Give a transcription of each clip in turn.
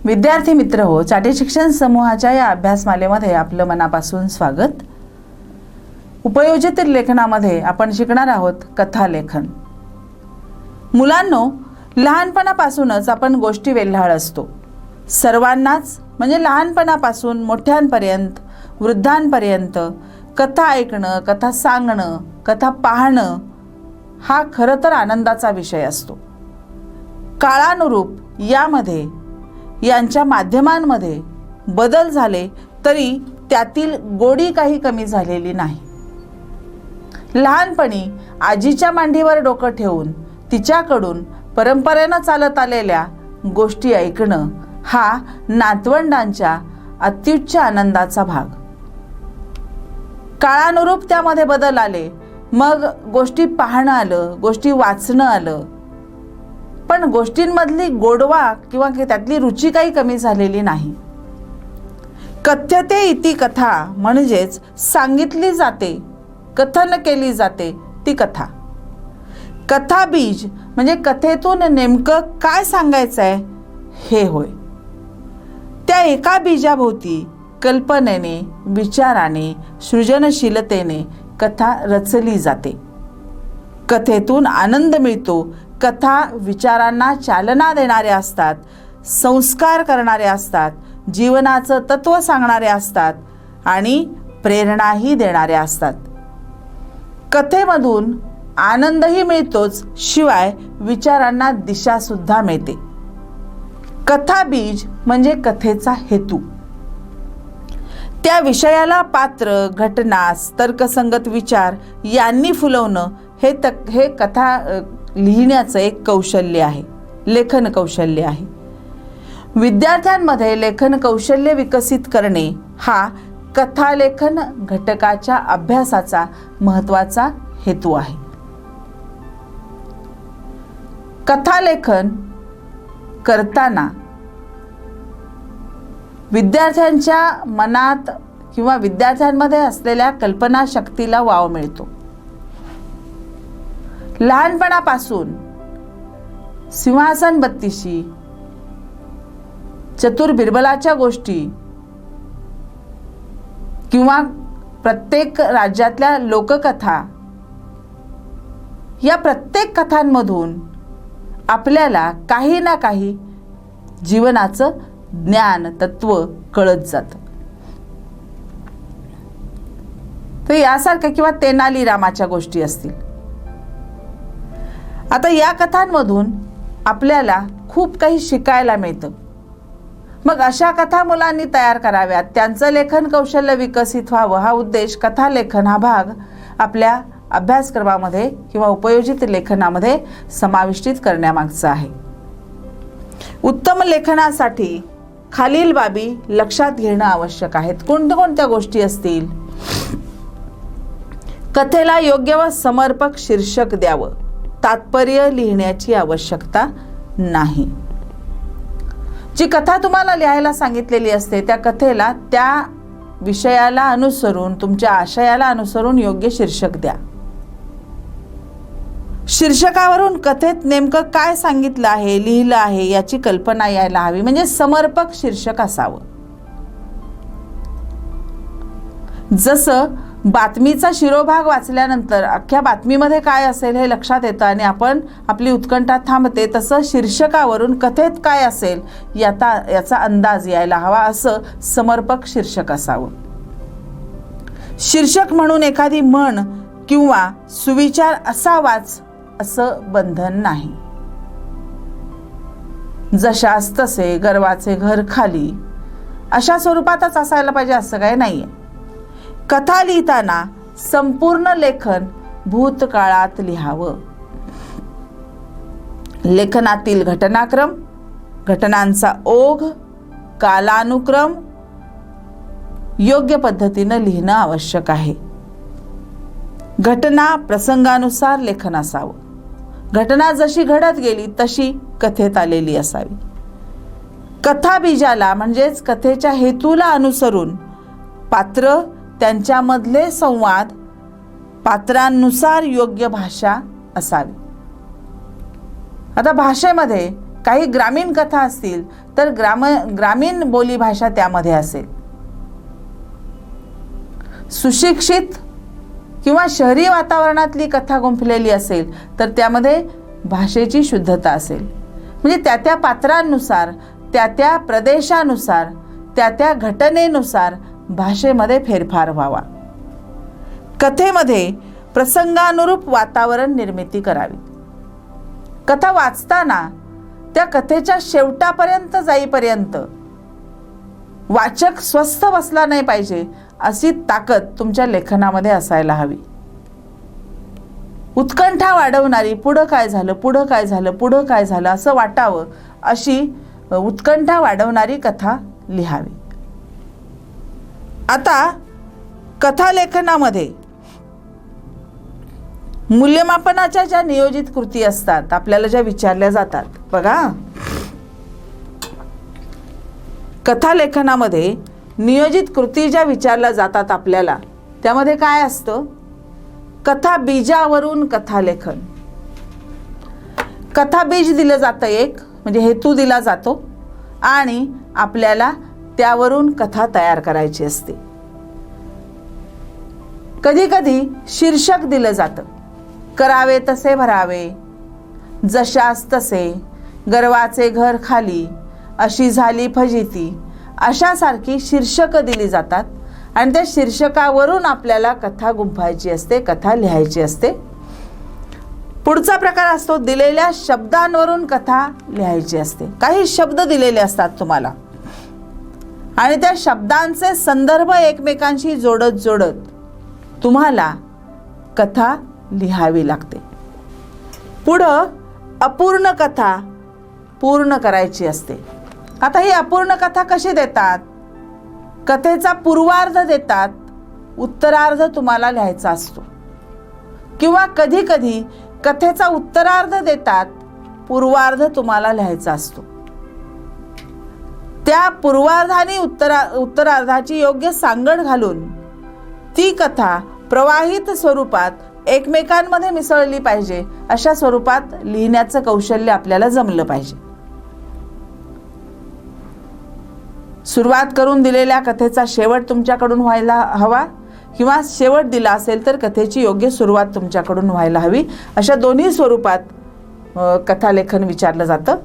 विद्यार्थी मित्र हो, चाटे शिक्षण समूहाच्या या अभ्यासमालेमध्ये आपलं मनापासून स्वागत। उपयोजित लेखनामध्ये आपण शिकणार आहोत कथा लेखन। मुलांनो, लहानपणापासूनच आपण गोष्टी वेल्हाळ असतो। सर्वांनाच म्हणजे लहानपणापासून मोठ्यांपर्यंत वृद्धांपर्यंत कथा ऐकणं, कथा सांगणं, कथा पाहणं हा खरं तर आनंदाचा विषय असतो। काळानुरूप यामध्ये यांच्या माध्यमांमध्ये बदल झाले तरी त्यातील गोडी काही कमी झालेली नाही। लहानपणी आजीच्या मांडीवर डोकं ठेवून तिच्याकडून परंपरेनं चालत आलेल्या गोष्टी ऐकणं हा नातवंडांच्या अत्युच्च आनंदाचा भाग। काळानुरूप त्यामध्ये बदल आले, मग गोष्टी पाहणं आलं, गोष्टी वाचणं आलं, पण गोष्टींमधली गोडवा किंवा त्यातली रुची काही कमी झालेली नाही। कथ्यते इति कथा म्हणजेच सांगितली जाते, कथन केली जाते ती कथा। कथा बीज म्हणजे कथेतून नेमकं काय सांगायचं आहे हे होय। त्या एका बीजाभोवती कल्पनेने, विचाराने, सृजनशीलतेने कथा रचली जाते। कथेतून आनंद मिळतो। कथा विचारांना चालना देणाऱ्या असतात, संस्कार करणारे असतात, जीवनाचं तत्व सांगणारे असतात आणि प्रेरणाही देणारे असतात। कथेमधून आनंदही मिळतोच, शिवाय विचारांना दिशा सुद्धा मिळते। कथा बीज म्हणजे कथेचा हेतू। त्या विषयाला पात्र, घटना, तर्कसंगत विचार यांनी फुलवणं हे कथा लिहिण्याचं एक कौशल्य आहे, लेखन कौशल्य आहे। विद्यार्थ्यांमध्ये लेखन कौशल्य विकसित करणे हा कथालेखन घटकाच्या अभ्यासाचा महत्त्वाचा हेतू आहे। कथालेखन करताना विद्यार्थ्यांच्या मनात किंवा विद्यार्थ्यांमध्ये असलेल्या कल्पनाशक्तीला वाव मिळतो। लहानपणापासून सिंहासन बत्तीशी, चतुर बिरबलाच्या गोष्टी किंवा प्रत्येक राज्यातल्या लोककथा, या प्रत्येक कथांमधून आपल्याला काही ना काही जीवनाचं ज्ञान, तत्व कळत जातं। तर यासारख्या किंवा तेनाली रामाच्या गोष्टी असतील। आता या कथांमधून आपल्याला खूप काही शिकायला मिळतं। मग अशा कथा मुलांनी तयार कराव्यात, त्यांचं लेखन कौशल्य विकसित व्हावं, हा उद्देश कथा लेखन हा भाग आपल्या अभ्यासक्रमामध्ये किंवा उपयोजित लेखनामध्ये समाविष्टित करण्यामागचा आहे। उत्तम लेखनासाठी खालील बाबी लक्षात घेणं आवश्यक आहे। कोणत्या गोष्टी असतील? कथेला योग्य व समर्पक शीर्षक द्यावं, तात्पर्य लिहिण्याची आवश्यकता नाही। जी कथा तुम्हाला लिहायला सांगितलेली असते त्या कथेला त्या विषयाला अनुसरून, तुमच्या आशयाला अनुसरून योग्य शीर्षक द्या। शीर्षकावरून कथेत नेमकं काय सांगितलं आहे, लिहिलं आहे याची कल्पना यायला हवी, म्हणजे समर्पक शीर्षक असावं। जसं बातमीचा शिरोभाग वाचल्यानंतर अख्ख्या बातमीमध्ये काय असेल हे लक्षात येतं आणि आपण आपली उत्कंठा थांबते, तसं शीर्षकावरून कथेत काय असेल याचा अंदाज यायला हवा, असं समर्पक शीर्षक असावं। शीर्षक म्हणून एखादी म्हण किंवा सुविचार असावाच असं बंधन नाही। जशास तसे, गर्वाचे घर खाली, अशा स्वरूपातच असायला पाहिजे असं काही नाहीये। कथा लिहिताना संपूर्ण लेखन भूतकाळात लिहावं। लेखनातील घटनाक्रम, घटनांचा ओघ, कालानुक्रम योग्य पद्धतीनं लिहिणं आवश्यक आहे। घटना प्रसंगानुसार लेखन असावं। घटना जशी घडत गेली तशी कथेत आलेली असावी। कथा बीजाला म्हणजेच कथेच्या हेतूला अनुसरून पात्र, त्यांच्यामधले संवाद, पात्रांनुसार योग्य भाषा असावी। आता भाषेमध्ये काही ग्रामीण कथा असतील तर ग्रामीण बोलीभाषा त्यामध्ये असेल. सुशिक्षित किंवा शहरी वातावरणातली कथा गुंफलेली असेल तर त्यामध्ये भाषेची शुद्धता असेल. म्हणजे त्या त्या पात्रांनुसार, त्या त्या प्रदेशानुसार, त्या त्या घटनेनुसार भाषेमध्ये फेरफार व्हावा. कथेमध्ये प्रसंगानुरूप वातावरण निर्मिती करावी. कथा वाचताना त्या कथेच्या शेवटापर्यंत जाईपर्यंत वाचक स्वस्थ बसला नाही पाहिजे अशी ताकद तुमच्या लेखनामध्ये असायला हवी. उत्कंठा वाढवणारी, पुढं काय झालं, पुढं काय झालं, पुढं काय झालं असं वाटावं अशी उत्कंठा वाढवणारी कथा लिहावी. आता कथालेखनामध्ये मूल्यमापनाच्या ज्या नियोजित कृती असतात, आपल्याला ज्या विचारल्या जातात, बघा कथालेखनामध्ये नियोजित कृती ज्या विचारल्या जातात आपल्याला, त्यामध्ये काय असतं? कथा बीजावरून कथालेखन. कथा बीज दिलं जातं एक, म्हणजे हेतू दिला जातो आणि आपल्याला त्यावरून कथा तयार करायची असते. कधी कधी शीर्षक दिलं जातं, करावे तसे भरावे, जशास तसे, गर्वाचे घर खाली, अशी झाली फजिती, अशासारखी शीर्षकं दिली जातात आणि त्या शीर्षकावरून आपल्याला कथा गुंफायची असते, कथा लिहायची असते. पुढचा प्रकार असतो दिलेल्या शब्दांवरून कथा लिहायची असते. काही शब्द दिलेले असतात तुम्हाला आणि त्या शब्दांचे संदर्भ एकमेकांशी जोडत जोडत तुम्हाला कथा लिहावी लागते. पुढं अपूर्ण कथा पूर्ण करायची असते. आता ही अपूर्ण कथा कशी देतात? कथेचा पूर्वार्ध देतात, उत्तरार्ध तुम्हाला लिहायचा असतो. किंवा कधी कधी कथेचा उत्तरार्ध देतात, पूर्वार्ध तुम्हाला लिहायचा असतो. त्या पूर्वार्ध आणि उत्तरार्धाची योग्य सांगड घालून ती कथा प्रवाहित स्वरूपात एकमेकांमध्ये मिसळली पाहिजे, अशा स्वरूपात लिहिण्याचं कौशल्य आपल्याला जमलं पाहिजे. सुरुवात करून दिलेल्या कथेचा शेवट तुमच्याकडून व्हायला हवा किंवा शेवट दिला असेल तर कथेची योग्य सुरुवात तुमच्याकडून व्हायला हवी. अशा दोन्ही स्वरूपात कथालेखन विचारलं जातं.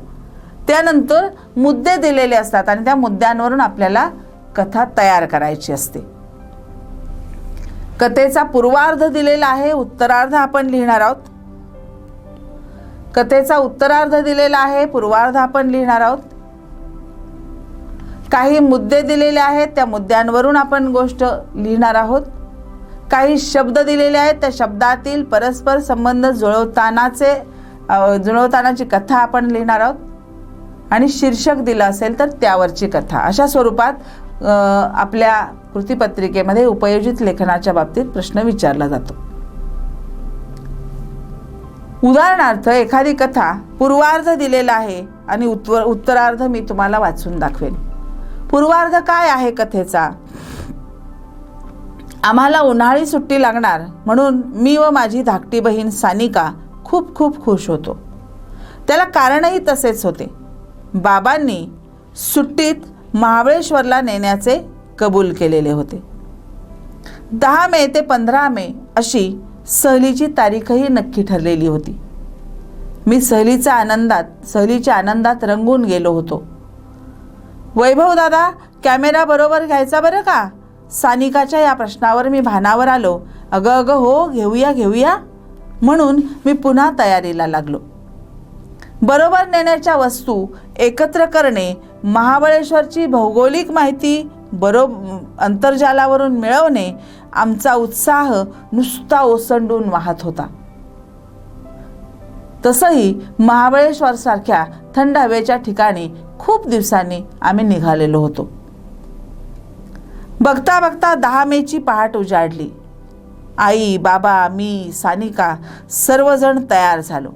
त्यानंतर मुद्दे दिलेले असतात आणि त्या मुद्द्यांवरून आपल्याला कथा तयार करायची असते. कथेचा पूर्वार्ध दिलेला आहे, उत्तरार्ध आपण लिहिणार आहोत. कथेचा उत्तरार्ध दिलेला आहे, पूर्वार्ध आपण लिहिणार आहोत. काही मुद्दे दिलेले आहेत, त्या मुद्द्यांवरून आपण गोष्ट लिहिणार आहोत. काही शब्द दिलेले आहेत, त्या शब्दातील परस्पर संबंध जुळवतानाची कथा आपण लिहिणार आहोत. आणि शीर्षक दिलं असेल तर त्यावरची कथा. अशा स्वरूपात आपल्या कृतीपत्रिकेमध्ये उपयोजित लेखनाच्या बाबतीत प्रश्न विचारला जातो. उदाहरणार्थ एखादी कथा पूर्वार्ध दिलेला आहे आणि उत्तरार्ध मी तुम्हाला वाचून दाखवेन. पूर्वार्ध काय आहे कथेचा? आम्हाला उन्हाळी सुट्टी लागणार म्हणून मी व माझी धाकटी बहीण सानिका खूप खूप खुश होतो. त्याला कारणही तसेच होते. बाबांनी सुट्टीत महाबळेश्वरला नेण्याचे कबूल केलेले होते. 10 मे ते 15 मे अशी सहलीची तारीखही नक्की ठरलेली होती. मी सहलीच्या आनंदात रंगून गेलो होतो. वैभव दादा, कॅमेरा बरोबर घ्यायचा बरं का? सानिकाच्या या प्रश्नावर मी भानावर आलो. अगं हो, घेऊया म्हणून मी पुन्हा तयारीला लागलो. बरोबर नेण्याच्या वस्तू एकत्र करणे, महाबळेश्वरची भौगोलिक माहिती अंतर्जालावरून मिळवणे, आमचा उत्साह नुसता ओसंडून वाहत होता. तसंही महाबळेश्वरसारख्या थंड हवेच्या ठिकाणी खूप दिवसांनी आम्ही निघालेलो होतो. बघता बघता 10 मेची पहाट उजाडली. आई, बाबा, मी, सानिका सर्वजण तयार झालो.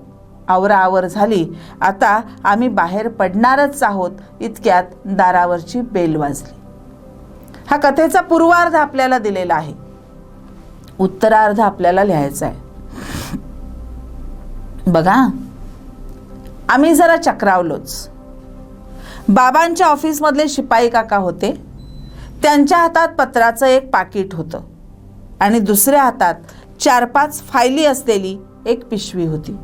आवराआवर झाली. आता आम्ही बाहेर पडणारच आहोत इतक्यात दारावरची बेल वाजली. हा कथेचा पूर्वार्ध आपल्याला दिलेला आहे. उत्तरार्ध आपल्याला लिहायचा आहे. बघा, आम्ही जरा चक्रावलोच. बाबांच्या ऑफिसमधले शिपाई काका होते. त्यांच्या हातात पत्राचं एक पाकिट होतं आणि दुसऱ्या हातात 4-5 फायली असलेली एक पिशवी होती.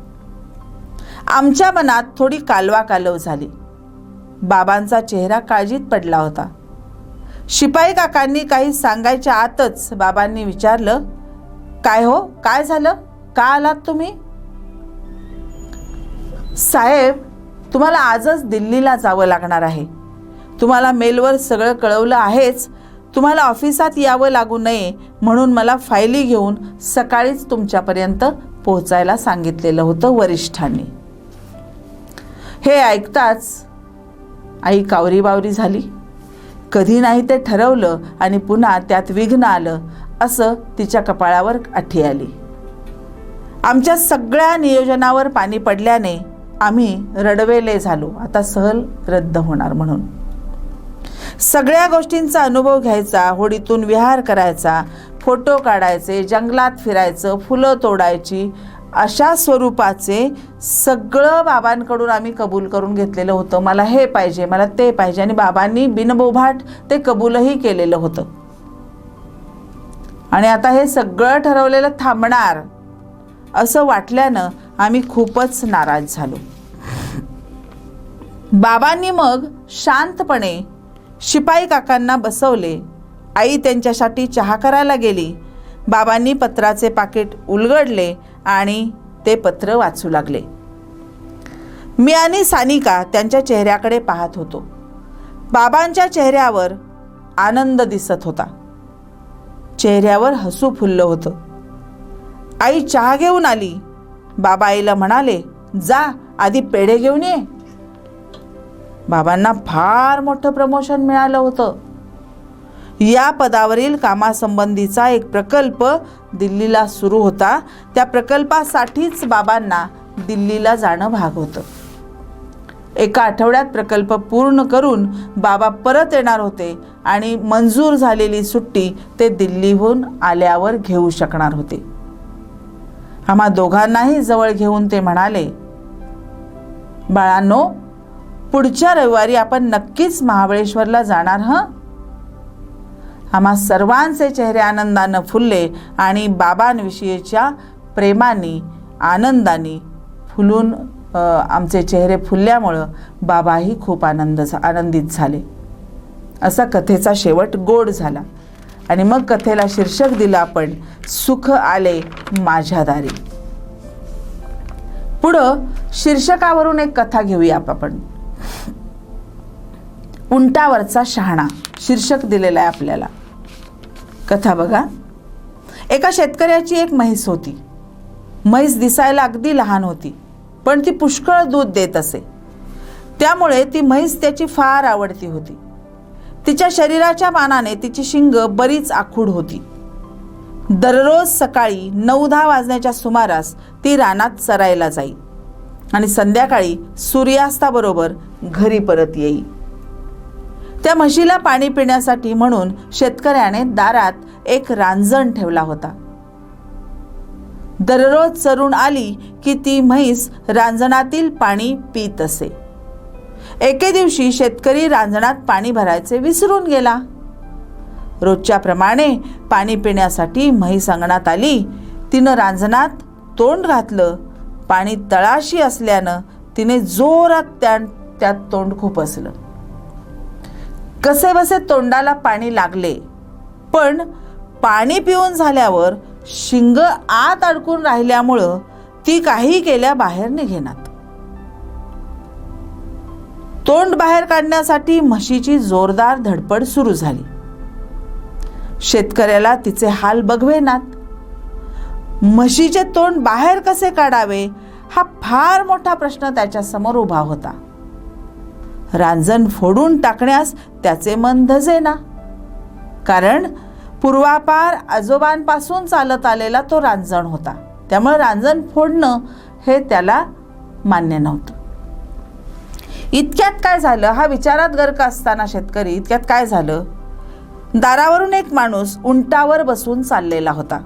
आमच्या मनात थोडी कालवाकालव झाली. बाबांचा चेहरा काळजीत पडला होता. शिपाई काकांनी काही सांगायच्या आतच बाबांनी विचारलं, काय हो, काय झालं, का आलात तुम्ही? साहेब, तुम्हाला आजच दिल्लीला जावं लागणार आहे. तुम्हाला मेलवर सगळं कळवलं आहेच. तुम्हाला ऑफिसात यावं लागू नये म्हणून मला फायली घेऊन सकाळीच तुमच्यापर्यंत पोहोचायला सांगितलेलं होतं वरिष्ठांनी. हे ऐकताच आई कावरीबावरी झाली. कधी नाही ते ठरवलं आणि पुन्हा त्यात विघ्न आलं असं तिच्या कपाळावर आठी आली. आमच्या सगळ्या नियोजनावर पाणी पडल्याने आम्ही रडवेले झालो. आता सहल रद्द होणार म्हणून. सगळ्या गोष्टींचा अनुभव घ्यायचा, होडीतून विहार करायचा, फोटो काढायचे, जंगलात फिरायचं, फुलं तोडायची, अशा स्वरूपाचे सगळं बाबांकडून आम्ही कबूल करून घेतलेलं होतं. मला हे पाहिजे, मला ते पाहिजे, आणि बाबांनी बिनबोभाट ते कबूलही केलेलं होतं. आणि आता हे सगळं ठरवलेलं थांबणार असं वाटल्यानं आम्ही खूपच नाराज झालो. बाबांनी मग शांतपणे शिपाई काकांना बसवले. आई त्यांच्यासाठी चहा करायला गेली. बाबांनी पत्राचे पाकिट उलगडले आणि ते पत्र वाचू लागले. मी आणि सानिका त्यांच्या चेहऱ्याकडे पाहत होतो. बाबांच्या चेहऱ्यावर आनंद दिसत होता. चेहऱ्यावर हसू फुललं होतं. आई चहा घेऊन आली. बाबा आईला म्हणाले, जा आधी पेढे घेऊन ये. बाबांना फार मोठं प्रमोशन मिळालं होतं. या पदावरील कामासंबंधीचा एक प्रकल्प दिल्लीला सुरू होता. त्या प्रकल्पासाठीच बाबांना दिल्लीला जाणं भाग होतं. एका आठवड्यात प्रकल्प पूर्ण करून बाबा परत येणार होते आणि मंजूर झालेली सुट्टी ते दिल्लीहून आल्यावर घेऊ शकणार होते. आम्हा दोघांनाही जवळ घेऊन ते म्हणाले, बाळांनो, पुढच्या रविवारी आपण नक्कीच महाबळेश्वरला जाणार हं. आम्हा सर्वांचे चेहरे आनंदानं फुलले आणि बाबांविषयीच्या प्रेमाने, आनंदाने फुलून आमचे चेहरे फुलल्यामुळं बाबाही खूप आनंदित झाले. असा कथेचा शेवट गोड झाला. आणि मग कथेला शीर्षक दिलं आपण, सुख आले माझ्या दारी. पुढं शीर्षकावरून एक कथा घेऊया आपण. उंटावरचा शहाणा शीर्षक दिलेलं आहे आपल्याला. कथा बघा. एका शेतकऱ्याची एक म्हैस होती. म्हैस दिसायला अगदी लहान होती, पण ती पुष्कळ दूध देत असे. त्यामुळे ती म्हैस त्याची फार आवडती होती. तिच्या शरीराच्या मानाने तिची शिंग बरीच आखूड होती. दररोज सकाळी 9-10 वाजण्याच्या सुमारास ती रानात चरायला जाई आणि संध्याकाळी सूर्यास्ताबरोबर घरी परत येई. त्या म्हशीला पाणी पिण्यासाठी म्हणून शेतकऱ्याने दारात एक रांजण ठेवला होता. दररोज चरून आली की ती म्हैस रांजणातील पाणी पीत असे. एके दिवशी शेतकरी रांजणात पाणी भरायचे विसरून गेला. रोजच्या प्रमाणे पाणी पिण्यासाठी म्हैस अंगणात आली. तिनं रांजणात तोंड घातलं. पाणी तळाशी असल्यानं तिने जोरात त्यात तोंड खुपसलं. कसेबसे तोंडाला पाणी लागले, पण पाणी पिऊन झाल्यावर शिंग आत अडकून राहिल्यामुळं ती काही केल्या बाहेर निघेनात. तोंड बाहेर काढण्यासाठी म्हशीची जोरदार धडपड सुरू झाली. शेतकऱ्याला तिचे हाल बघवेनात. म्हशीचे तोंड बाहेर कसे काढावे हा फार मोठा प्रश्न त्याच्या समोर उभा होता. रांजण फोडून टाकण्यास त्याचे मन धजेना, कारण पूर्वापार आजोबांपासून चालत आलेला तो रांजण होता. त्यामुळे रांजण फोडणं हे त्याला मान्य नव्हतं. इतक्यात काय झालं, हा विचारात गर्क असताना शेतकरी, इतक्यात काय झालं, दारावरून एक माणूस उंटावर बसून चाललेला होता.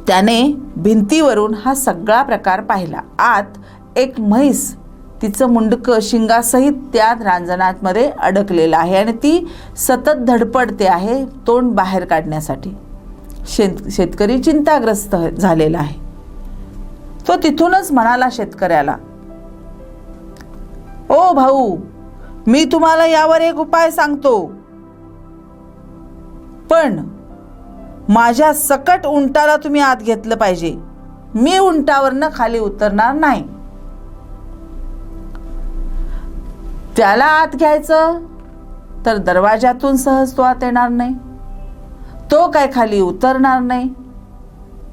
त्याने भिंतीवरून हा सगळा प्रकार पाहिला. आत एक म्हैस तिचं मुंडकं शिंगासहित त्या रांजणामध्ये अडकलेलं आहे आणि ती सतत धडपडते आहे तोंड बाहेर काढण्यासाठी. शेतकरी चिंताग्रस्त झालेला आहे. तो तिथूनच म्हणाला शेतकऱ्याला, ओ भाऊ, मी तुम्हाला यावर एक उपाय सांगतो, पण माझ्या सकट उंटाला तुम्ही आत घेतलं पाहिजे. मी उंटावरनं खाली उतरणार नाही. त्याला आत घ्यायचं तर दरवाजातून सहज तो आत येणार नाही, तो काय खाली उतरणार नाही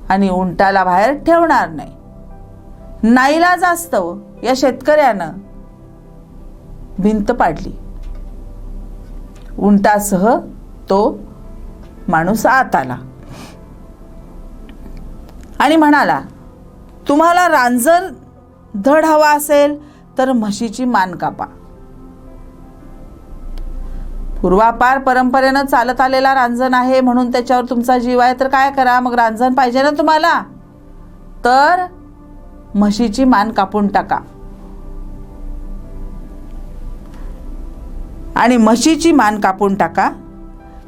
आणि उंटाला बाहेर ठेवणार नाही. नाईलाजास्तव या शेतकऱ्यानं भिंत पाडली. उंटासह तो माणूस आत आला आणि म्हणाला, तुम्हाला रांजण धड हवा असेल तर म्हशीची मान कापा. पूर्वापार परंपरेनं चालत आलेला रांजण आहे म्हणून त्याच्यावर तुमचा जीव आहे तर काय करा, मग रांजण पाहिजे ना तुम्हाला, तर म्हशीची मान कापून टाका. आणि म्हशीची मान कापून टाका.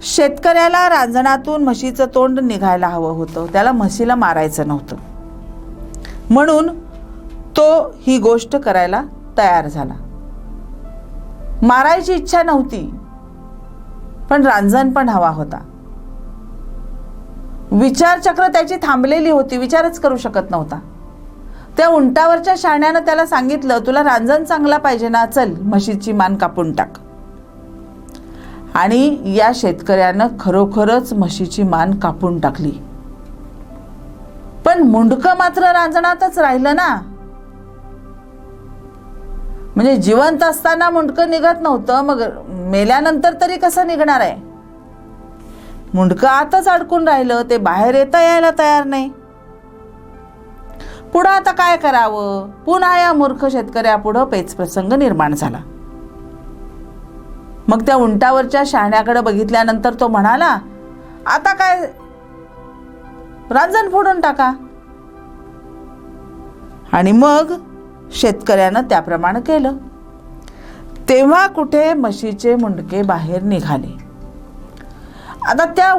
शेतकऱ्याला रांजणातून म्हशीचं तोंड निघायला हवं होतं, त्याला म्हशीला मारायचं नव्हतं, म्हणून तो ही गोष्ट करायला तयार झाला. मारायची इच्छा नव्हती, पण रांजण पण हवा होता. विचारचक्र त्याची थांबलेली होती, विचारच करू शकत नव्हता. त्या उंटावरच्या शाण्यानं त्याला सांगितलं, तुला रांजण चांगला पाहिजे ना, चल म्हशीची मान कापून टाक. आणि या शेतकऱ्यानं खरोखरच म्हशीची मान कापून टाकली. पण मुंडकं मात्र रांजणातच राहिलं ना. म्हणजे जिवंत असताना मुंडकं निघत नव्हतं, मग मेल्यानंतर तरी कसं निघणार आहे. मुंडकं आतच अडकून राहिलं, ते बाहेर यायला तयार नाही. पुढं आता काय करावं. पुन्हा या मूर्ख शेतकऱ्यापुढं पेच प्रसंग निर्माण झाला. मग त्या उंटावरच्या शहाण्याकडे बघितल्यानंतर तो म्हणाला, आता काय, रांजण फोडून टाका. आणि मग शेतकऱ्यानं त्याप्रमाणे केलं. तेव्हा कुठे म्हशीचे मुंडके बाहेर निघाले. आता त्या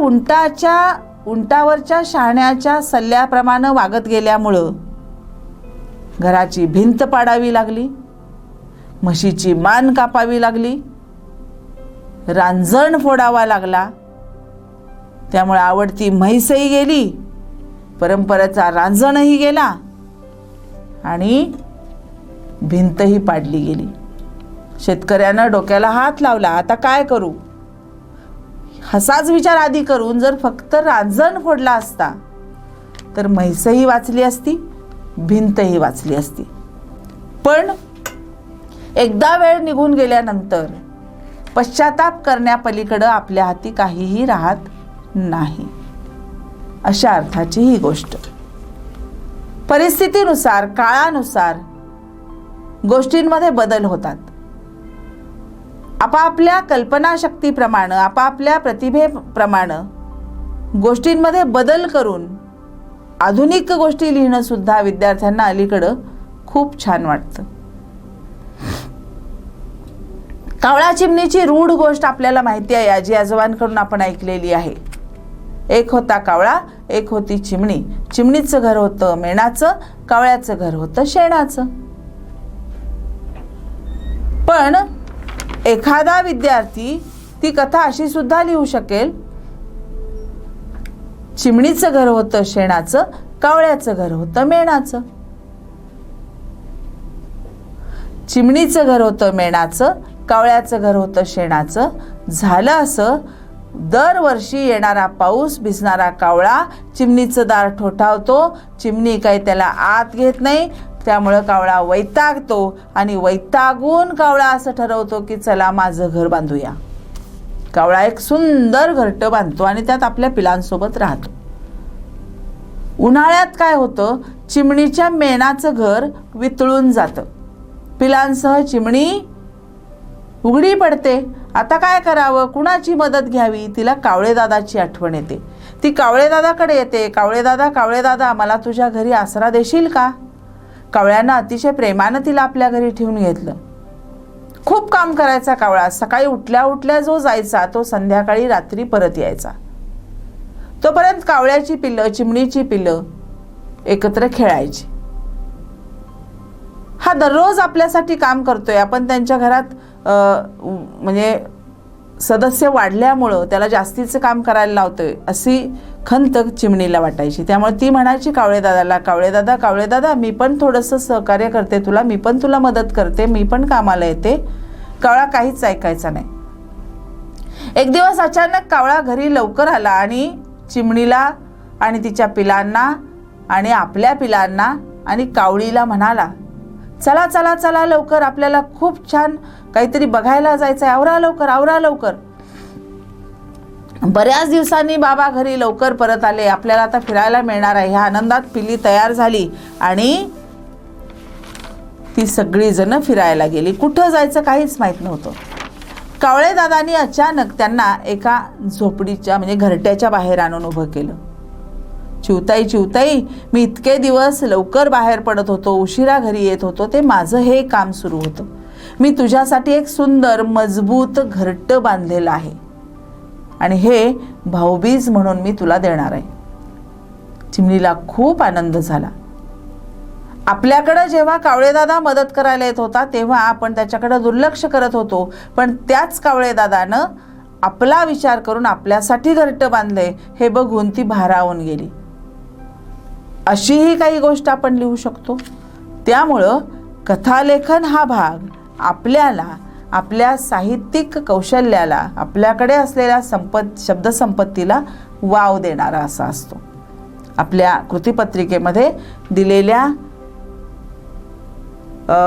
उंटावरच्या शहाण्याच्या सल्ल्याप्रमाणे वागत गेल्यामुळं घराची भिंत पाडावी लागली, म्हशीची मान कापावी लागली, रांजण फोडावा लागला. त्यामुळे आवडती म्हैसही गेली, परंपरेचा रांजणही गेला आणि भिंतही पाडली गेली. शेतकऱ्यानं डोक्याला हात लावला, आता काय करू. असाच विचार आधी करून जर फक्त रांजण फोडला असता तर म्हैसही वाचली असती, भिंतही वाचली असती. पण एकदा वेळ निघून गेल्यानंतर पश्चाताप करण्यापलीकडं आपल्या हाती काहीही राहत नाही, अशा अर्थाची ही गोष्ट. परिस्थितीनुसार, काळानुसार गोष्टींमध्ये बदल होतात. आपापल्या कल्पनाशक्तीप्रमाणे, आपापल्या प्रतिभेप्रमाणे गोष्टींमध्ये बदल करून आधुनिक गोष्टी लिहिणं सुद्धा विद्यार्थ्यांना अलीकडं खूप छान वाटतं. कावळा चिमणीची रूढ गोष्ट आपल्याला माहिती आहे, आजी आजोबांकडून आपण ऐकलेली आहे. एक होता कावळा, एक होती चिमणी. चिमणीचं घर होतं मेणाचं, कावळ्याचं घर होतं शेणाचं. पण एखादा विद्यार्थी ती कथा अशी सुद्धा लिहू शकेल, चिमणीचं घर होतं शेणाचं, कावळ्याचं घर होतं मेणाचं. चिमणीचं घर होतं मेणाचं, कावळ्याचं घर होतं शेणाचं. झालं असं, दरवर्षी येणारा पाऊस भिजणारा कावळा चिमणीचं दार ठोठावतो. चिमणी काही त्याला आत घेत नाही, त्यामुळं कावळा वैतागतो आणि वैतागून कावळा असं ठरवतो की चला माझं घर बांधूया. कावळा एक सुंदर घरटं बांधतो आणि त्यात आपल्या पिलांसोबत राहतो. उन्हाळ्यात काय होतं, चिमणीच्या मेणाचं घर वितळून जातं. पिलांसह चिमणी उघडी पडते. आता काय करावं, कुणाची मदत घ्यावी. तिला कावळेदादाची आठवण येते. ती कावळेदादाकडे येते. कावळेदादा, कावळेदादा, मला तुझ्या घरी आसरा देशील का. कावळ्यानं अतिशय प्रेमानं तिला आपल्या घरी ठेवून घेतलं. खूप काम करायचा कावळा. सकाळी उठल्या उठल्या जो जायचा तो संध्याकाळी रात्री परत यायचा. तोपर्यंत कावळ्याची पिल्लं, चिमणीची पिल्लं एकत्र खेळायची. हा दररोज आपल्यासाठी काम करतोय. आपण त्यांच्या घरात म्हणजे सदस्य वाढल्यामुळं त्याला जास्तीचं काम करायला लावतोय अशी खंत चिमणीला वाटायची. त्यामुळे ती म्हणायची कावळे दादाला, कावळे दादा, कावळे दादा, मी पण थोडंसं सहकार्य करते तुला, मी पण तुला मदत करते, मी पण कामाला येते. कावळा काहीच ऐकायचा नाही. एक दिवस अचानक कावळा घरी लवकर आला आणि चिमणीला आणि तिच्या पिलांना आणि आपल्या पिलांना आणि कावळीला म्हणाला, चला चला चला लवकर, आपल्याला खूप छान काहीतरी बघायला जायचंय, आवरा लवकर, आवरा लवकर. बऱ्याच दिवसांनी बाबा घरी लवकर परत आले, आपल्याला आता फिरायला मिळणार आहे. ह्या आनंदात पिली तयार झाली आणि ती सगळी जण फिरायला गेली. कुठं जायचं काहीच माहित नव्हतं. कावळे दादांनी अचानक त्यांना एका झोपडीच्या म्हणजे घरट्याच्या बाहेर आणून उभं केलं. चिवताई, चिवताई, मी इतके दिवस लवकर बाहेर पडत होतो, उशिरा घरी येत होतो, ते माझं हे काम सुरू होतं. मी तुझ्यासाठी एक सुंदर मजबूत घरटं बांधलेलं आहे आणि हे भाऊबीज म्हणून मी तुला देणार आहे. चिमणीला खूप आनंद झाला. आपल्याकडे जेव्हा कावळेदादा मदत करायला येत होता तेव्हा आपण त्याच्याकडे दुर्लक्ष करत होतो, पण त्याच कावळेदादानं आपला विचार करून आपल्यासाठी घरटं बांधले हे बघून ती भारावून गेली. अशीही काही गोष्ट आपण लिहू शकतो. त्यामुळं कथालेखन हा भाग आपल्याला आपल्या साहित्यिक कौशल्याला, आपल्याकडे असलेल्या शब्दसंपत्तीला वाव देणारा असा असतो. आपल्या कृतीपत्रिकेमध्ये दिलेल्या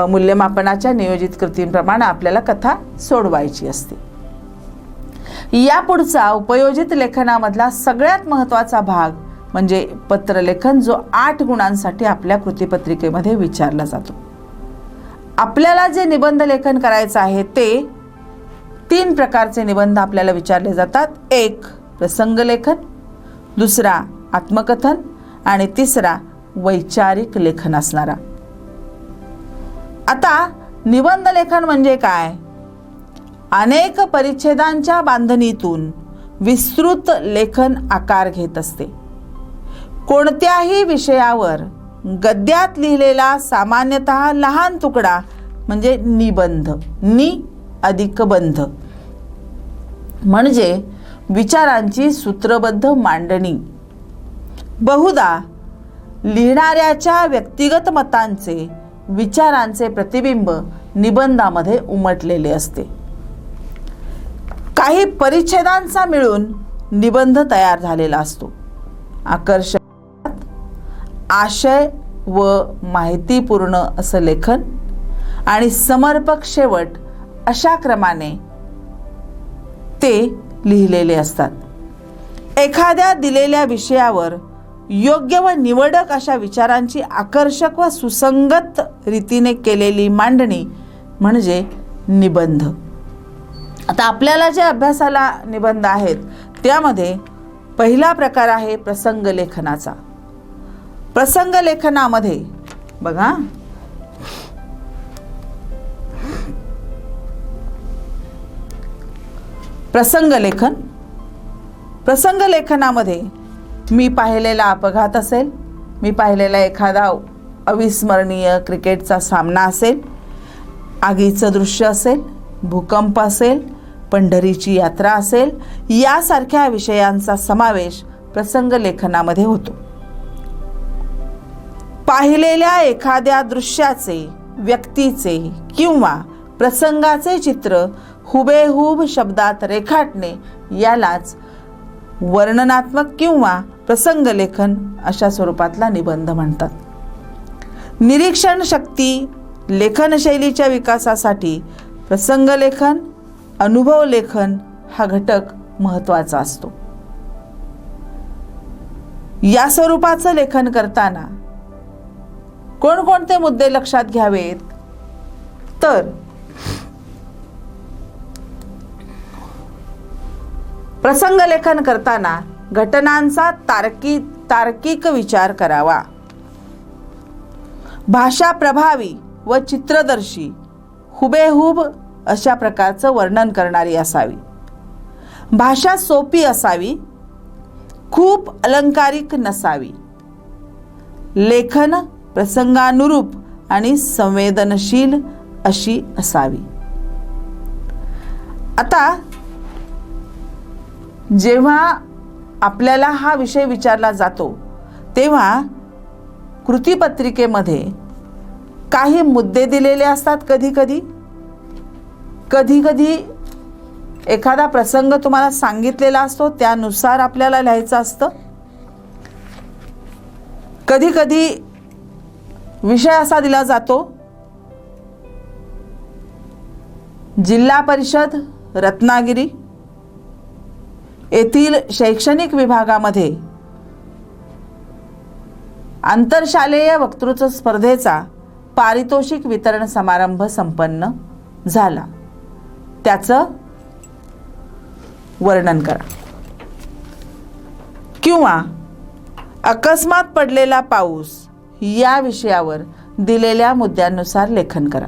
मूल्यमापनाच्या नियोजित कृतींप्रमाणे आपल्याला कथा सोडवायची असते. या पुढचा उपयोजित लेखनामधला सगळ्यात महत्त्वाचा भाग म्हणजे पत्रलेखन, जो 8 गुणांसाठी आपल्या कृतीपत्रिकेमध्ये विचारला जातो. आपल्याला जे निबंध लेखन करायचं आहे ते 3 प्रकारचे निबंध आपल्याला विचारले जातात. एक प्रसंगलेखन, दुसरा आत्मकथन आणि तिसरा वैचारिक लेखन असणारा. आता निबंध लेखन म्हणजे काय? अनेक परिच्छेदांच्या बांधणीतून विस्तृत लेखन आकार घेत असते. कोणत्याही विषयावर गद्यात लिहिलेला सामान्यतः लहान तुकडा म्हणजे निबंध, नि अधिक बंध म्हणजे विचारांची सूत्रबद्ध मांडणी. बहुधा लिहिणाऱ्याच्या व्यक्तिगत मतांचे, विचारांचे प्रतिबिंब निबंधामध्ये उमटलेले असते. काही परिच्छेदांचा मिळून निबंध तयार झालेला असतो. आकर्षक, आशय व माहितीपूर्ण असं लेखन आणि समर्पक शेवट अशा क्रमाने ते लिहिलेले असतात. एखाद्या दिलेल्या विषयावर योग्य व निवडक अशा विचारांची आकर्षक व सुसंगत रीतीने केलेली मांडणी म्हणजे निबंध. आता आपल्याला जे अभ्यासाला निबंध आहेत त्यामध्ये पहिला प्रकार आहे प्रसंग लेखनाचा. प्रसंग लेखनामध्ये बघा, प्रसंग लेखन, प्रसंग लेखनामध्ये मी पाहिलेला अपघात असेल, मी पाहिलेला एखादा अविस्मरणीय क्रिकेटचा सामना असेल, आगीचं दृश्य असेल, भूकंप असेल, पंढरीची यात्रा असेल, यासारख्या विषयांचा समावेश प्रसंग लेखनामध्ये होतो. पाहिलेल्या एखाद्या दृश्याचे, व्यक्तीचे किंवा प्रसंगाचे चित्र हुबेहूब शब्दात रेखाटणे यालाच वर्णनात्मक किंवा प्रसंग लेखन अशा स्वरूपातला निबंध म्हणतात. निरीक्षण शक्ती, लेखनशैलीच्या विकासासाठी प्रसंग लेखन, अनुभव लेखन हा घटक महत्त्वाचा असतो. या स्वरूपाचं लेखन करताना कोणकोणते मुद्दे लक्षात घ्यावेत? तर प्रसंग लेखन करताना घटनांचा तार्किक विचार करावा. भाषा प्रभावी व चित्रदर्शी, हुबेहूब अशा प्रकारचं वर्णन करणारी असावी. भाषा सोपी असावी, खूप अलंकारिक नसावी. लेखन प्रसंगानुरूप आणि संवेदनशील अशी असावी. आता जेव्हा आपल्याला हा विषय विचारला जातो तेव्हा कृतीपत्रिकेमध्ये काही मुद्दे दिलेले असतात. कधी एखादा प्रसंग तुम्हाला सांगितलेला असतो, त्यानुसार आपल्याला लिहायचं असतं. कधी विषय असा दिला जातो, जिल्हा परिषद रत्नागिरी येथील शैक्षणिक विभागामध्ये आंतरशालेय वक्तृत्व स्पर्धेचा पारितोषिक वितरण समारंभ संपन्न झाला. त्याचं वर्णन करा. किंवा अकस्मात पडलेला पाऊस या विषयावर दिलेल्या मुद्द्यांनुसार लेखन करा.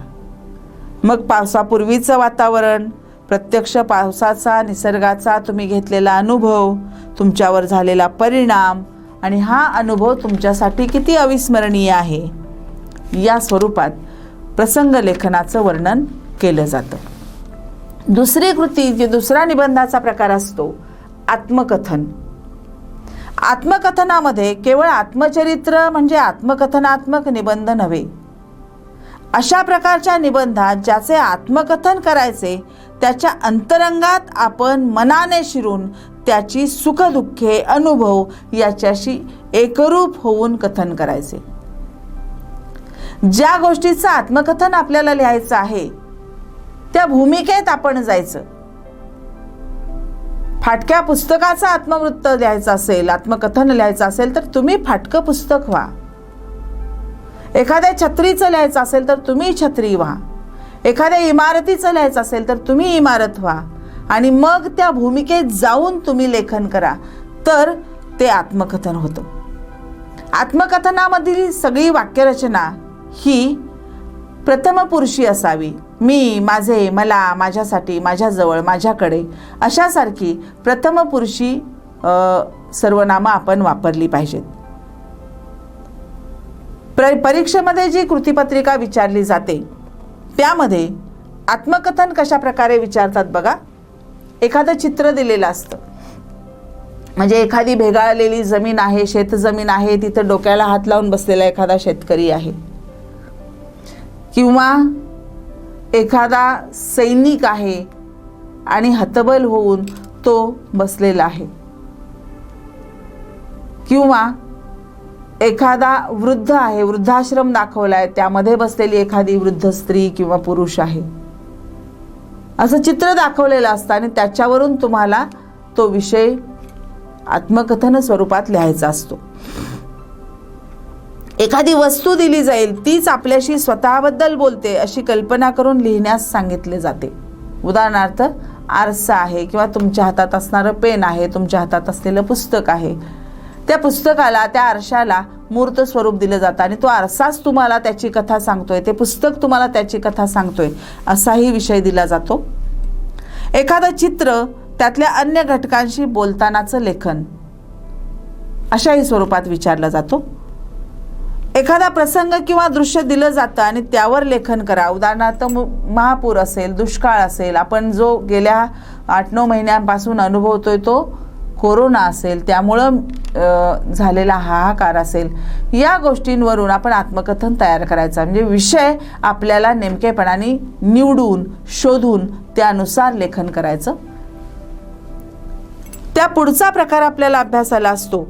मग पावसापूर्वीचं वातावरण, प्रत्यक्ष पावसाचा, निसर्गाचा तुम्ही घेतलेला अनुभव, तुमच्यावर झालेला परिणाम आणि हा अनुभव तुमच्यासाठी किती अविस्मरणीय आहे, या स्वरूपात प्रसंग लेखनाचं वर्णन केलं जातं. दुसरी कृती, जे दुसरा निबंधाचा प्रकार असतो, आत्मकथन. आत्मकथनामध्ये केवळ आत्मचरित्र म्हणजे आत्मकथनात्मक निबंध नव्हे. अशा प्रकारच्या निबंधात ज्याचे आत्मकथन करायचे, त्याच्या अंतरंगात आपण मनाने शिरून त्याची सुखदुःखे, अनुभव याच्याशी एकरूप होऊन कथन करायचे. ज्या गोष्टीचं आत्मकथन आपल्याला लिहायचं आहे त्या भूमिकेत आपण जायचं. फाटक्या पुस्तकाचं आत्मवृत्त लिहायचं असेल, आत्मकथन लिहायचं असेल तर तुम्ही फाटकं पुस्तक व्हा. एखाद्या छत्रीचं लिहायचं असेल तर तुम्ही छत्री व्हा. एखाद्या इमारतीचं लिहायचं असेल तर तुम्ही इमारत व्हा. आणि मग त्या भूमिकेत जाऊन तुम्ही लेखन करा, तर ते आत्मकथन होतं. आत्मकथनामधील सगळी वाक्यरचना ही प्रथमपुरुषी असावी. मी, माझे, मला, माझ्यासाठी, माझ्याजवळ, माझ्याकडे अशासारखी प्रथमपुरुषी सर्वनामं आपण वापरली पाहिजेत. परीक्षेमध्ये जी कृतीपत्रिका विचारली जाते त्यामध्ये आत्मकथन कशा प्रकारे विचारतात बघा. एखादं चित्र दिलेलं असतं, म्हणजे एखादी भेगाळलेली जमीन आहे, शेतजमीन आहे, तिथं डोक्याला हात लावून बसलेला एखादा शेतकरी आहे, किंवा एखादा सैनिक आहे आणि हतबल होऊन तो बसलेला आहे, किंवा एखादा वृद्ध आहे, वृद्धाश्रम दाखवलाय, त्यामध्ये बसलेली एखादी वृद्ध स्त्री किंवा पुरुष आहे, असं चित्र दाखवलेलं असतं आणि त्याच्यावरून तुम्हाला तो विषय आत्मकथन स्वरूपात लिहायचा असतो. एखादी वस्तू दिली जाईल, तीच आपल्याशी स्वतःबद्दल बोलते अशी कल्पना करून लिहिण्यास सांगितले जाते. उदाहरणार्थ आरसा आहे, किंवा तुमच्या हातात असणारं पेन आहे, तुमच्या हातात असलेलं पुस्तक आहे. त्या पुस्तकाला, त्या आरशाला मूर्त स्वरूप दिलं जातं आणि तो आरसाच तुम्हाला त्याची कथा सांगतोय, ते पुस्तक तुम्हाला त्याची कथा सांगतोय, असाही विषय दिला जातो. एखादं चित्र, त्यातल्या अन्य घटकांशी बोलतानाचं लेखन अशाही स्वरूपात विचारला जातो. एखादा प्रसंग किंवा दृश्य दिलं जातं आणि त्यावर लेखन करा. उदाहरणार्थ महापूर असेल, दुष्काळ असेल, आपण जो गेल्या 8-9 महिन्यांपासून अनुभवतोय तो कोरोना असेल, त्यामुळं झालेला हाहाकार असेल, या गोष्टींवरून आपण आत्मकथन तयार करायचं. म्हणजे विषय आपल्याला नेमकेपणाने निवडून, शोधून त्यानुसार लेखन करायचं. त्या पुढचा प्रकार आपल्याला अभ्यासाला असतो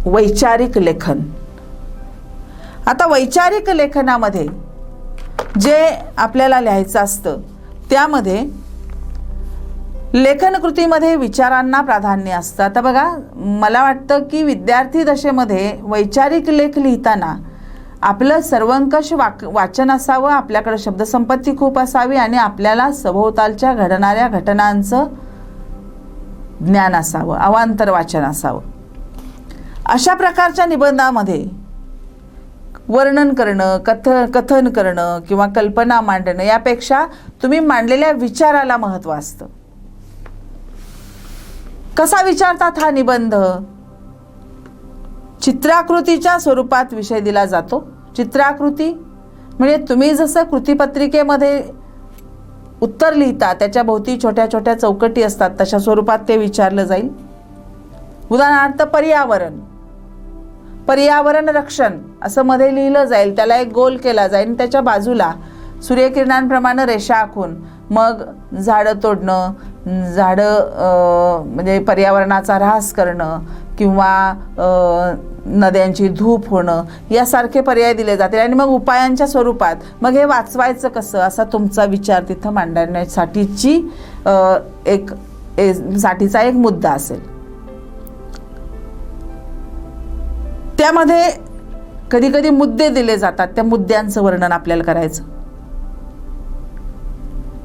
वैचारिक लेखन. आता वैचारिक लेखनामध्ये जे आपल्याला लिहायचं असतं त्यामध्ये लेखन कृतीमध्ये विचारांना प्राधान्य असतं. आता बघा, मला वाटतं की विद्यार्थी दशेमध्ये वैचारिक लेख लिहिताना आपलं सर्वंकष वाचन असावं, आपल्याकडे शब्दसंपत्ती खूप असावी आणि आपल्याला सभोवतालच्या घडणाऱ्या घटनांचं ज्ञान असावं, अवांतर वाचन असावं. अशा प्रकारच्या निबंधामध्ये वर्णन करणं, कथन करणं किंवा कल्पना मांडणं यापेक्षा तुम्ही मांडलेल्या विचाराला महत्त्व असतं. कसा विचारतात हा निबंध? चित्राकृतीच्या स्वरूपात विषय दिला जातो. चित्राकृती म्हणजे तुम्ही जसं कृतीपत्रिकेमध्ये उत्तर लिहिता त्याच्या भोवती छोट्या छोट्या चौकटी असतात तशा स्वरूपात ते विचारलं जाईल. उदाहरणार्थ पर्यावरण, पर्यावरण रक्षण असं मध्ये लिहिलं जाईल, त्याला एक गोल केला जाईल आणि त्याच्या बाजूला सूर्यकिरणांप्रमाणे रेषा आखून मग झाडं तोडणं, म्हणजे पर्यावरणाचा ऱ्हास करणं किंवा नद्यांची धूप होणं यासारखे पर्याय दिले जातील आणि मग उपायांच्या स्वरूपात मग हे वाचवायचं कसं असा तुमचा विचार तिथं मांडण्यासाठीची साठीचा एक मुद्दा असेल. त्यामध्ये कधी कधी मुद्दे दिले जातात, त्या मुद्द्यांचं वर्णन आपल्याला करायचं.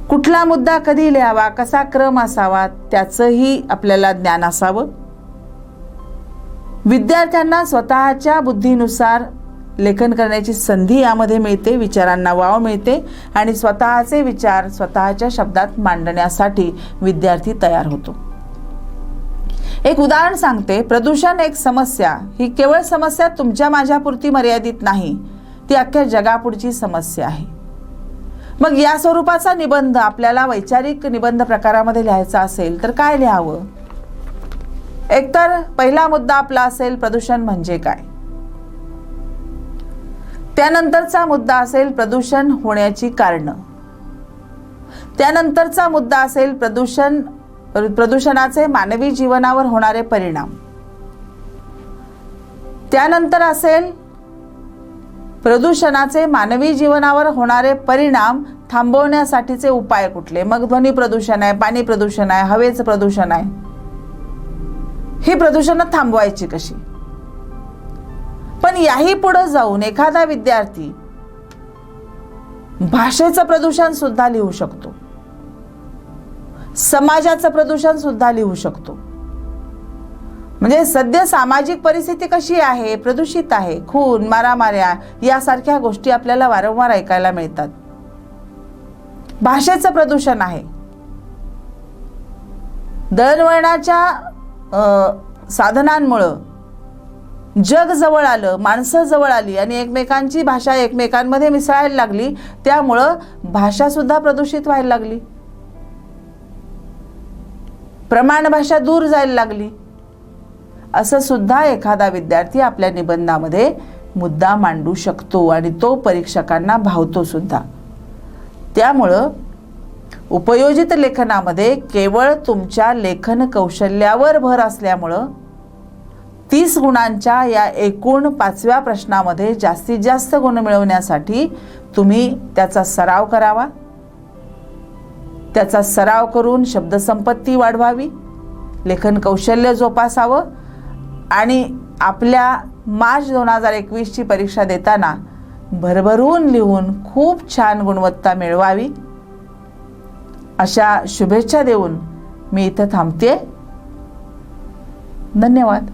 कुठला मुद्दा कधी लिहावा, कसा क्रम असावा त्याचंही आपल्याला ज्ञान असावं. विद्यार्थ्यांना स्वतःच्या बुद्धीनुसार लेखन करण्याची संधी यामध्ये मिळते, विचारांना वाव मिळते आणि स्वतःचे विचार स्वतःच्या शब्दात मांडण्यासाठी विद्यार्थी तयार होतो. एक उदाहरण सांगते. प्रदूषण एक समस्या, ही केवळ समस्या तुमच्या माझ्यापुरती मर्यादित नाही, ती अख्ख्या जगापुढची समस्या आहे. मग या स्वरूपाचा निबंध आपल्याला वैचारिक निबंध प्रकारामध्ये लिहायचा असेल तर काय लिहावं? एकतर पहिला मुद्दा आपला असेल प्रदूषण म्हणजे काय. त्यानंतरचा मुद्दा असेल प्रदूषण होण्याची कारणं. त्यानंतरचा मुद्दा असेल प्रदूषणाचे मानवी जीवनावर होणारे परिणाम. त्यानंतर असेल प्रदूषणाचे मानवी जीवनावर होणारे परिणाम थांबवण्यासाठीचे उपाय कुठले. मग ध्वनी प्रदूषण आहे, पाणी प्रदूषण आहे, हवेचं प्रदूषण आहे, ही प्रदूषणं थांबवायची कशी. पण याही पुढे जाऊन एखादा विद्यार्थी भाषेचं प्रदूषण सुद्धा लिहू शकतो, समाजाचं प्रदूषण सुद्धा लिहू शकतो. म्हणजे सध्या सामाजिक परिस्थिती कशी आहे, प्रदूषित आहे, खून, मारामाऱ्या यासारख्या गोष्टी आपल्याला वारंवार ऐकायला मिळतात. भाषेचं प्रदूषण आहे. दळणवळणाच्या साधनांमुळं जग जवळ आलं, माणसं जवळ आली आणि एकमेकांची भाषा एकमेकांमध्ये मिसळायला लागली, त्यामुळं भाषा सुद्धा प्रदूषित व्हायला लागली, प्रमाण भाषा दूर जायला लागली. असं सुद्धा एखादा विद्यार्थी आपल्या निबंधामध्ये मुद्दा मांडू शकतो आणि तो परीक्षकांना भावतो सुद्धा. त्यामुळं उपयोजित लेखनामध्ये केवळ तुमच्या लेखन कौशल्यावर भर असल्यामुळं 30 गुणांच्या या एकूण 5व्या प्रश्नामध्ये जास्तीत जास्त गुण मिळवण्यासाठी तुम्ही त्याचा सराव करावा. त्याचा सराव करून शब्दसंपत्ती वाढवावी, लेखन कौशल्य जोपासावं आणि आपल्या मार्च 2021ची परीक्षा देताना भरभरून लिहून खूप छान गुणवत्ता मिळवावी अशा शुभेच्छा देऊन मी इथं थांबते. धन्यवाद.